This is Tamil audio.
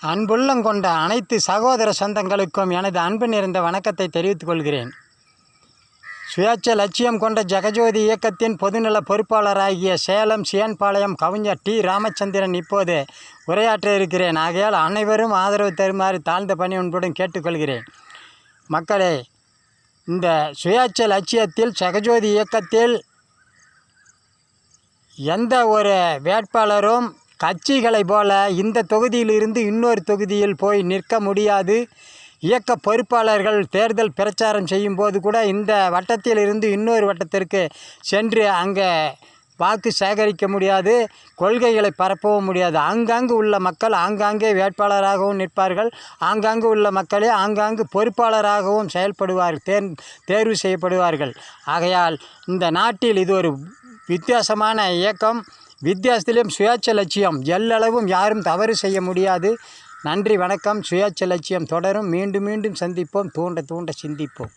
அன்புள்ளம் கொண்ட அனைத்து சகோதர சொந்தங்களுக்கும் எனது அன்பு நிறைந்த வணக்கத்தை தெரிவித்துக் கொள்கிறேன். சுயேட்சை லட்சியம் கொண்ட ஜெகஜோதி இயக்கத்தின் பொதுநல பொறுப்பாளராகிய சேலம் சியன்பாளையம் கவிஞர் டி. ராமச்சந்திரன் இப்போது உரையாற்ற இருக்கிறேன். ஆகையால் அனைவரும் ஆதரவு தருமாறு தாழ்ந்த பணியுடன் கேட்டுக்கொள்கிறேன். மக்களே, இந்த சுயேட்சை லட்சியத்தில் ஜெகஜோதி இயக்கத்தில் எந்த ஒரு வேட்பாளரும் கட்சிகளை போல இந்த தொகுதியிலிருந்து இன்னொரு தொகுதியில் போய் நிற்க முடியாது. இயக்க பொறுப்பாளர்கள் தேர்தல் பிரச்சாரம் செய்யும்போது கூட இந்த வட்டத்தில் இருந்து இன்னொரு வட்டத்திற்கு சென்று அங்கே வாக்கு சேகரிக்க முடியாது, கொள்கைகளை பரப்பவும் முடியாது. ஆங்காங்கு உள்ள மக்கள் ஆங்காங்கே வேட்பாளராகவும் நிற்பார்கள், ஆங்காங்கு உள்ள மக்களே ஆங்காங்கு பொறுப்பாளராகவும் தேர்வு செய்யப்படுவார்கள். ஆகையால் இந்த நாட்டில் இது ஒரு வித்தியாசமான இயக்கம். வித்தியாசத்திலும் சுயேட்சை லட்சியம் எல்லளவும் யாரும் தவறு செய்ய முடியாது. நன்றி, வணக்கம். சுயேட்சை லட்சியம் தொடரும். மீண்டும் மீண்டும் சந்திப்போம். தூண்ட சிந்திப்போம்.